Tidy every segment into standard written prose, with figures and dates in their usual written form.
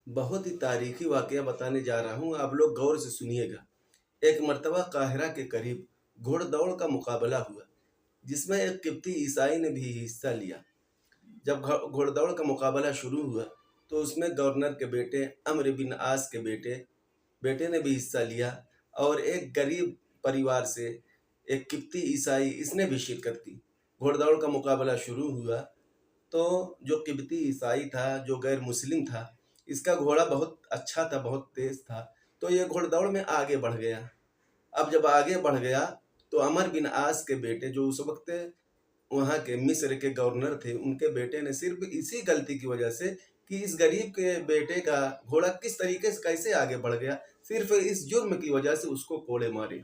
बहुत ही तारीखी वाकया बताने जा रहा हूँ, आप लोग गौर से सुनिएगा। एक मर्तबा काहिरा के करीब घोड़दौड़ का मुकाबला हुआ, जिसमें एक किब्ती ईसाई ने भी हिस्सा लिया। जब घोड़दौड़ का मुकाबला शुरू हुआ तो उसमें गवर्नर के बेटे अम्र बिन आस के बेटे ने भी हिस्सा लिया, और एक गरीब परिवार से एक किब्ती ईसाई इसने भी शिरकत की। घोड़दौड़ का मुकाबला शुरू हुआ तो जो किब्ती ईसाई था, जो गैर मुस्लिम था, इसका घोड़ा बहुत अच्छा था, बहुत तेज था, तो ये घोड़दौड़ में आगे बढ़ गया। अब जब आगे बढ़ गया तो अमर बिन आस के बेटे, जो उस वक्त वहाँ के मिस्र के गवर्नर थे, उनके बेटे ने सिर्फ इसी गलती की वजह से कि इस गरीब के बेटे का घोड़ा किस तरीके से कैसे आगे बढ़ गया, सिर्फ इस जुर्म की वजह से उसको कोड़े मारे।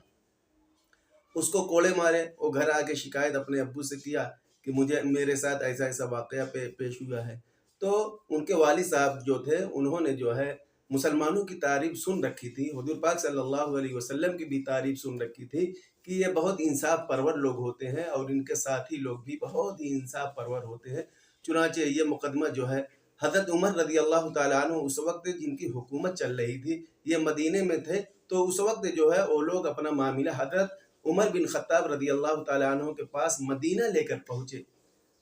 वो घर आके शिकायत अपने अब्बू से किया कि मेरे साथ ऐसा ऐसा वाकया पेश हुआ है। तो उनके वालिद साहब जो थे, उन्होंने जो है मुसलमानों की तारीफ सुन रखी थी, हुजूर पाक सल्लल्लाहु अलैहि वसल्लम की भी तारीफ सुन रखी थी कि ये बहुत इंसाफ परवर लोग होते हैं और इनके साथी लोग भी बहुत ही इंसाफ परवर होते हैं। चुनांचे ये मुकदमा जो है हज़रत उमर रज़ी अल्लाह ताला अन्हु, उस वक्त जिनकी हुकूमत चल रही थी, ये मदीने में थे, तो उस वक्त जो है वो लोग अपना मामला हज़रत उमर बिन खत्ताब रज़ी अल्लाह ताला अन्हु के पास मदीना लेकर पहुँचे।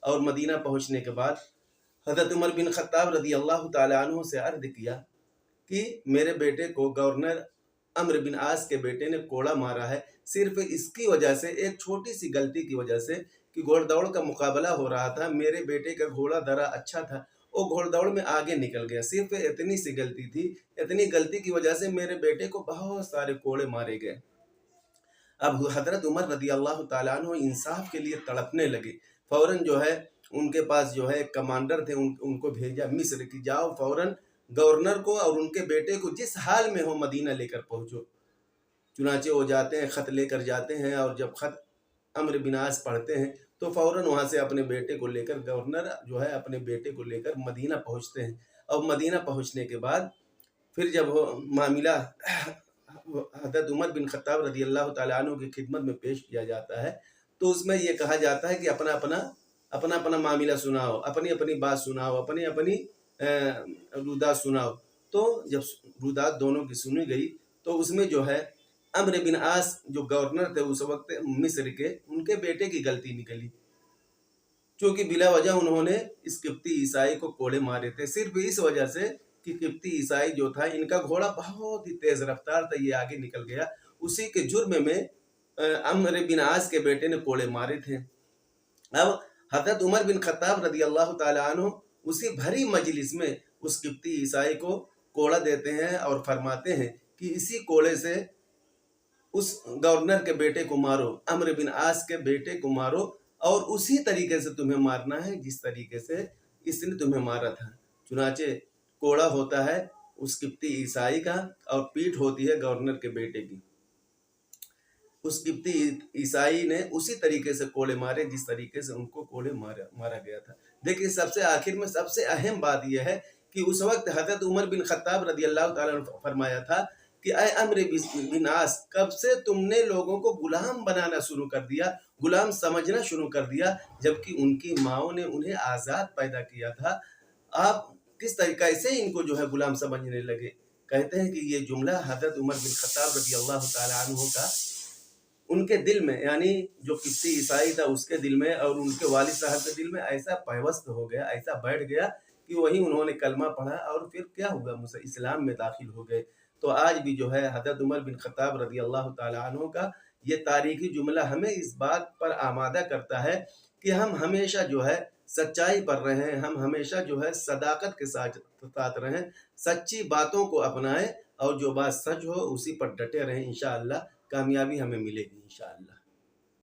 और मदीना पहुँचने के बाद हज़रत उमर बिन खत्ताब रज़ी अल्लाह ताला अन्हु से अर्ज़ किया कि मेरे बेटे को गवर्नर अम्र बिन आस के बेटे ने कोड़ा मारा है, सिर्फ इसकी वजह से, एक छोटी सी गलती की वजह से कि घोड़दौड़ का मुकाबला हो रहा था, मेरे बेटे का घोड़ा दरा अच्छा था, वो घोड़दौड़ में आगे निकल गया, सिर्फ इतनी सी गलती थी। इतनी गलती की वजह से मेरे बेटे को बहुत सारे कोड़े मारे गए। अब हजरत उमर रदी अल्लाह ताला अन्हु इंसाफ के लिए तड़पने लगे। फौरन जो है उनके पास जो है एक कमांडर थे, उनको भेजा मिस्र की, जाओ फौरन गवर्नर को और उनके बेटे को जिस हाल में हो मदीना लेकर पहुंचो। चुनाचे वो जाते हैं, खत लेकर जाते हैं, और जब खत अम्र बिन आस पढ़ते हैं तो फौरन वहाँ से अपने बेटे को लेकर, गवर्नर जो है अपने बेटे को लेकर मदीना पहुँचते हैं। और मदीना पहुँचने के बाद फिर जब वो मामला हज़रत उमर बिन खत्ताब रज़ी अल्लाह ताला अन्हु की खिदमत में पेश किया जाता है, तो उसमें ये कहा जाता है कि अपना अपना मामला सुनाओ, अपनी अपनी बात सुनाओ, अपनी अपनी रुदात सुनाओ। तो जब रुदात दोनों की सुनी गई तो उसमें जो है अम्र बिन आस जो गवर्नर थे उस वक्त मिस्र के, उनके बेटे की गलती निकली, क्योंकि बिला वजह उन्होंने इस किब्ती ईसाई को कोड़े मारे थे, सिर्फ इस वजह से कि किब्ती ईसाई जो था, इनका घोड़ा बहुत ही तेज रफ्तार था, ये आगे निकल गया। उसी के जुर्म में अम्र बिन आस के बेटे ने कोड़े मारे थे। अब हज़रत उमर बिन खत्ताब रज़ी अल्लाह ताला अन्हु उसी भरी मजलिस में उस किब्ती ईसाई को कोड़ा देते हैं और फरमाते हैं कि इसी कोड़े से उस गवर्नर के बेटे को मारो, अम्र बिन आस के बेटे को मारो, और उसी तरीके से तुम्हें मारना है जिस तरीके से इसने तुम्हें मारा था। चुनाचे कोड़ा होता है उस किब्ती ईसाई का और पीठ होती है गवर्नर के बेटे की। उस किब्ती ईसाई ने उसी तरीके से कोड़े मारे जिस तरीके से उनको कोड़े मारा गया था। देखिए, सबसे आखिर में सबसे अहम बात यह है कि उस वक्त हज़रत उमर बिन खत्ताब रज़ी अल्लाह ताला ने फरमाया था कि ऐ अम्र बिन आस, कब से तुमने लोगों को गुलाम बनाना शुरू कर दिया, गुलाम समझना शुरू कर दिया, जबकि उनकी माओं ने उन्हें आज़ाद पैदा किया था। आप किस तरीके से इनको जो है गुलाम समझने लगे। कहते हैं कि ये जुमला हज़रत उमर बिन खत्ताब रज़ी अल्लाह ताला अन्हु का उनके दिल में, यानी जो किब्ती ईसाई था उसके दिल में और उनके वालिद साहब के दिल में ऐसा पैवस्त हो गया, ऐसा बैठ गया कि वही उन्होंने कलमा पढ़ा और फिर क्या हुआ, इस्लाम में दाखिल हो गए। तो आज भी जो है हज़रत उमर बिन खत्ताब रज़ी अल्लाह ताला अन्हु का ये तारीखी जुमला हमें इस बात पर आमादा करता है कि हम हमेशा जो है सच्चाई पर रहें, हम हमेशा जो है सदाकत के साथ रहें, सच्ची बातों को अपनाएं, और जो बात सच हो उसी पर डटे रहें। इंशाअल्लाह कामयाबी हमें मिलेगी इंशाअल्लाह।